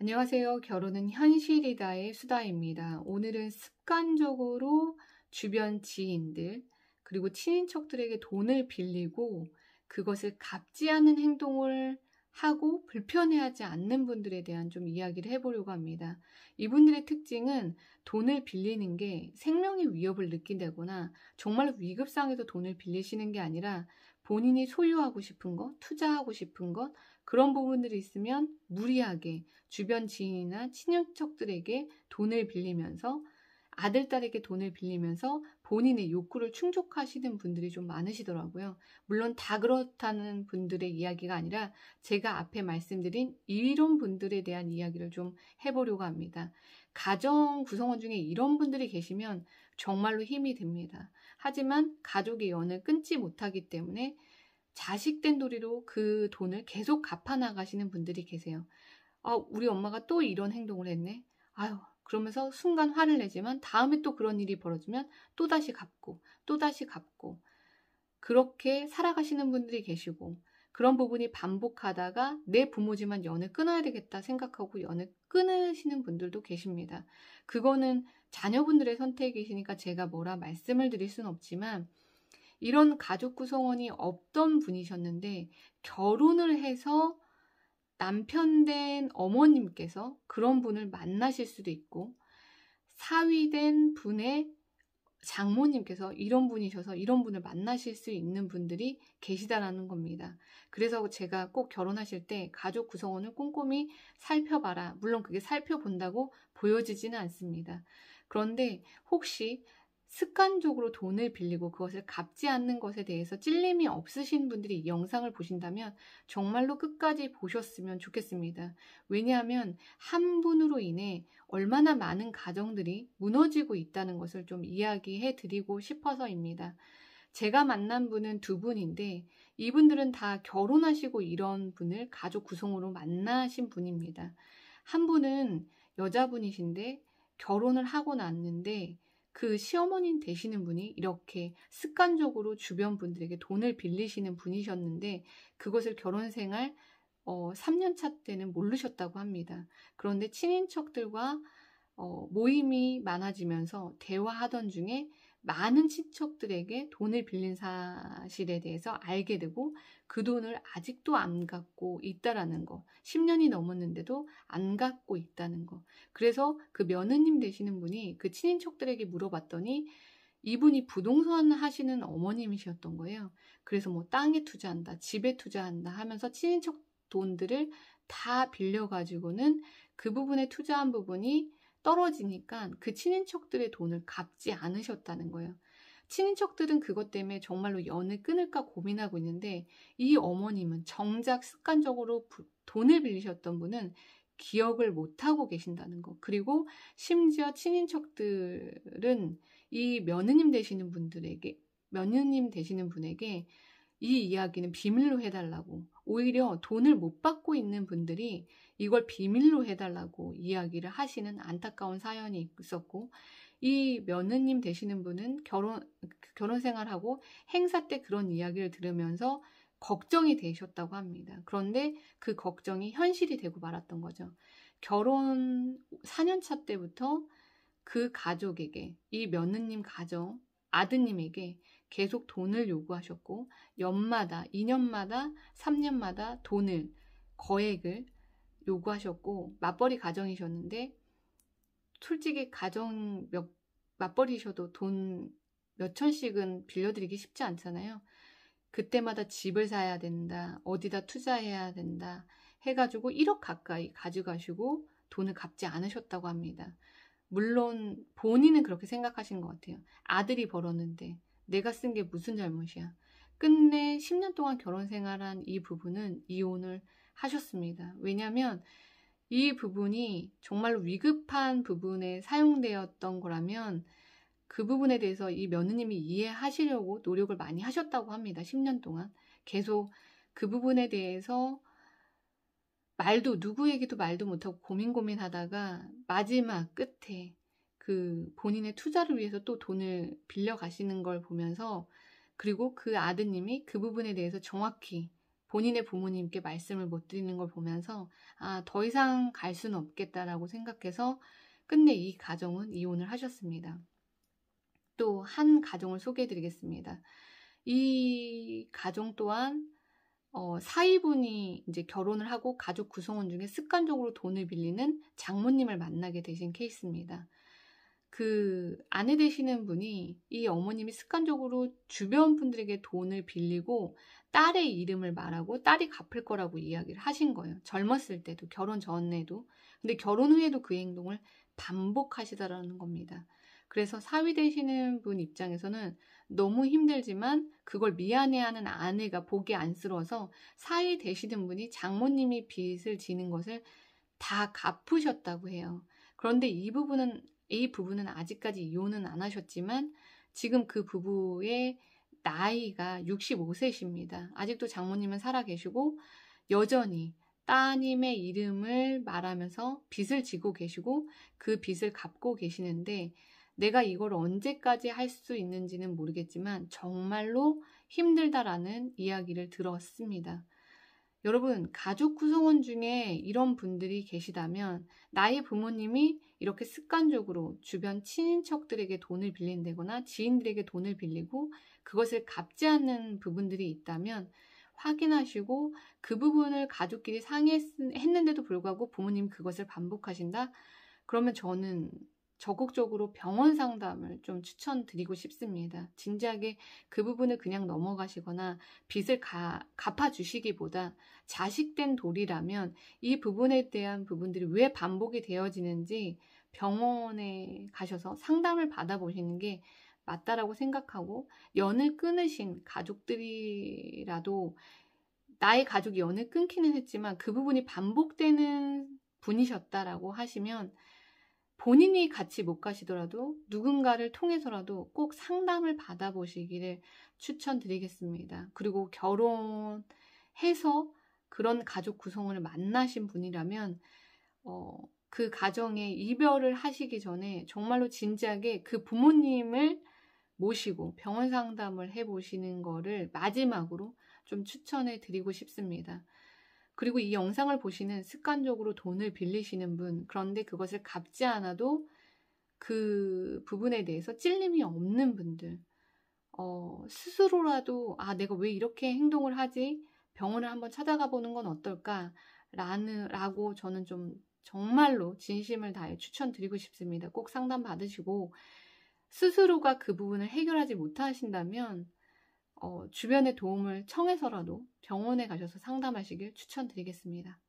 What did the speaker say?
안녕하세요. 결혼은 현실이다의 수다입니다. 오늘은 습관적으로 주변 지인들, 그리고 친인척들에게 돈을 빌리고 그것을 갚지 않은 행동을 하고 불편해하지 않는 분들에 대한 좀 이야기를 해보려고 합니다. 이분들의 특징은 돈을 빌리는 게 생명의 위협을 느낀다거나 정말로 위급상에서 돈을 빌리시는 게 아니라 본인이 소유하고 싶은 것, 투자하고 싶은 것, 그런 부분들이 있으면 무리하게 주변 지인이나 친인척들에게 돈을 빌리면서 아들, 딸에게 돈을 빌리면서 본인의 욕구를 충족하시는 분들이 좀 많으시더라고요. 물론 다 그렇다는 분들의 이야기가 아니라 제가 앞에 말씀드린 이런 분들에 대한 이야기를 좀 해보려고 합니다. 가정 구성원 중에 이런 분들이 계시면 정말로 힘이 듭니다. 하지만 가족의 연을 끊지 못하기 때문에 자식된 도리로 그 돈을 계속 갚아나가시는 분들이 계세요. 우리 엄마가 또 이런 행동을 했네. 아유, 그러면서 순간 화를 내지만 다음에 또 그런 일이 벌어지면 또다시 갚고, 또다시 갚고, 그렇게 살아가시는 분들이 계시고, 그런 부분이 반복하다가 내 부모지만 연을 끊어야 되겠다 생각하고 연을 끊으시는 분들도 계십니다. 그거는 자녀분들의 선택이시니까 제가 뭐라 말씀을 드릴 수는 없지만, 이런 가족 구성원이 없던 분이셨는데, 결혼을 해서 남편 된 어머님께서 그런 분을 만나실 수도 있고, 사위된 분의 장모님께서 이런 분이셔서 이런 분을 만나실 수 있는 분들이 계시다라는 겁니다. 그래서 제가 꼭 결혼하실 때 가족 구성원을 꼼꼼히 살펴봐라. 물론 그게 살펴본다고 보여지지는 않습니다. 그런데 혹시 습관적으로 돈을 빌리고 그것을 갚지 않는 것에 대해서 찔림이 없으신 분들이 이 영상을 보신다면 정말로 끝까지 보셨으면 좋겠습니다. 왜냐하면 한 분으로 인해 얼마나 많은 가정들이 무너지고 있다는 것을 좀 이야기해 드리고 싶어서입니다. 제가 만난 분은 두 분인데 이분들은 다 결혼하시고 이런 분을 가족 구성으로 만나신 분입니다. 한 분은 여자분이신데 결혼을 하고 났는데 그 시어머니 되시는 분이 이렇게 습관적으로 주변 분들에게 돈을 빌리시는 분이셨는데 그것을 결혼 생활 3년 차 때는 모르셨다고 합니다. 그런데 친인척들과 모임이 많아지면서 대화하던 중에 많은 친척들에게 돈을 빌린 사실에 대해서 알게 되고 그 돈을 아직도 안 갚고 있다라는 거. 10년이 넘었는데도 안 갚고 있다는 거. 그래서 그 며느님 되시는 분이 그 친인척들에게 물어봤더니 이분이 부동산 하시는 어머님이셨던 거예요. 그래서 뭐 땅에 투자한다, 집에 투자한다 하면서 친인척 돈들을 다 빌려가지고는 그 부분에 투자한 부분이 떨어지니까 그 친인척들의 돈을 갚지 않으셨다는 거예요. 친인척들은 그것 때문에 정말로 연을 끊을까 고민하고 있는데 이 어머님은 정작 습관적으로 돈을 빌리셨던 분은 기억을 못하고 계신다는 거. 그리고 심지어 친인척들은 이 며느님 되시는 분에게 이 이야기는 비밀로 해달라고, 오히려 돈을 못 받고 있는 분들이 이걸 비밀로 해달라고 이야기를 하시는 안타까운 사연이 있었고, 이 며느님 되시는 분은 결혼 생활하고 행사 때 그런 이야기를 들으면서 걱정이 되셨다고 합니다. 그런데 그 걱정이 현실이 되고 말았던 거죠. 결혼 4년 차 때부터 그 가족에게, 이 며느님 가정, 아드님에게 계속 돈을 요구하셨고, 연마다, 2년마다, 3년마다 돈을, 거액을 요구하셨고, 맞벌이 가정이셨는데, 솔직히 맞벌이셔도 돈 몇천씩은 빌려드리기 쉽지 않잖아요. 그때마다 집을 사야 된다, 어디다 투자해야 된다 해가지고 1억 가까이 가져가시고 돈을 갚지 않으셨다고 합니다. 물론 본인은 그렇게 생각하시는 것 같아요. 아들이 벌었는데 내가 쓴 게 무슨 잘못이야. 끝내 10년 동안 결혼 생활한 이 부부는 이혼을 하셨습니다. 왜냐하면 이 부분이 정말로 위급한 부분에 사용되었던 거라면 그 부분에 대해서 이 며느님이 이해하시려고 노력을 많이 하셨다고 합니다. 10년 동안. 계속 그 부분에 대해서 누구에게도 말도 못하고 고민하다가 마지막 끝에 그 본인의 투자를 위해서 또 돈을 빌려 가시는 걸 보면서, 그리고 그 아드님이 그 부분에 대해서 정확히 본인의 부모님께 말씀을 못 드리는 걸 보면서 더 이상 갈 수는 없겠다라고 생각해서 끝내 이 가정은 이혼을 하셨습니다. 또 한 가정을 소개해 드리겠습니다. 이 가정 또한 사위분이 이제 결혼을 하고 가족 구성원 중에 습관적으로 돈을 빌리는 장모님을 만나게 되신 케이스입니다. 그 아내 되시는 분이 이 어머님이 습관적으로 주변 분들에게 돈을 빌리고 딸의 이름을 말하고 딸이 갚을 거라고 이야기를 하신 거예요. 젊었을 때도, 결혼 전에도. 근데 결혼 후에도 그 행동을 반복하시더라는 겁니다. 그래서 사위 되시는 분 입장에서는 너무 힘들지만 그걸 미안해하는 아내가 보기 안쓰러워서 사위 되시는 분이 장모님이 빚을 지는 것을 다 갚으셨다고 해요. 그런데 이 부부는 아직까지 이혼은 안 하셨지만 지금 그 부부의 나이가 65세십니다. 아직도 장모님은 살아계시고 여전히 따님의 이름을 말하면서 빚을 지고 계시고 그 빚을 갚고 계시는데 내가 이걸 언제까지 할 수 있는지는 모르겠지만 정말로 힘들다라는 이야기를 들었습니다. 여러분, 가족 구성원 중에 이런 분들이 계시다면 나의 부모님이 이렇게 습관적으로 주변 친인척들에게 돈을 빌린다거나 지인들에게 돈을 빌리고 그것을 갚지 않는 부분들이 있다면 확인하시고 그 부분을 가족끼리 상의했는데도 불구하고 부모님이 그것을 반복하신다? 그러면 저는 적극적으로 병원 상담을 좀 추천드리고 싶습니다. 진지하게 그 부분을 그냥 넘어가시거나 빚을 갚아주시기보다 자식된 돌이라면 이 부분에 대한 부분들이 왜 반복이 되어지는지 병원에 가셔서 상담을 받아보시는 게 맞다라고 생각하고 연을 끊으신 가족들이라도 나의 가족이 연을 끊기는 했지만 그 부분이 반복되는 분이셨다라고 하시면 본인이 같이 못 가시더라도 누군가를 통해서라도 꼭 상담을 받아보시기를 추천드리겠습니다. 그리고 결혼해서 그런 가족 구성원을 만나신 분이라면 그 가정에 이별을 하시기 전에 정말로 진지하게 그 부모님을 모시고 병원 상담을 해보시는 거를 마지막으로 좀 추천해 드리고 싶습니다. 그리고 이 영상을 보시는 습관적으로 돈을 빌리시는 분, 그런데 그것을 갚지 않아도 그 부분에 대해서 찔림이 없는 분들, 스스로라도 내가 왜 이렇게 행동을 하지? 병원을 한번 찾아가 보는 건 어떨까? 라고 저는 좀 정말로 진심을 다해 추천드리고 싶습니다. 꼭 상담 받으시고 스스로가 그 부분을 해결하지 못하신다면 주변의 도움을 청해서라도 병원에 가셔서 상담하시길 추천드리겠습니다.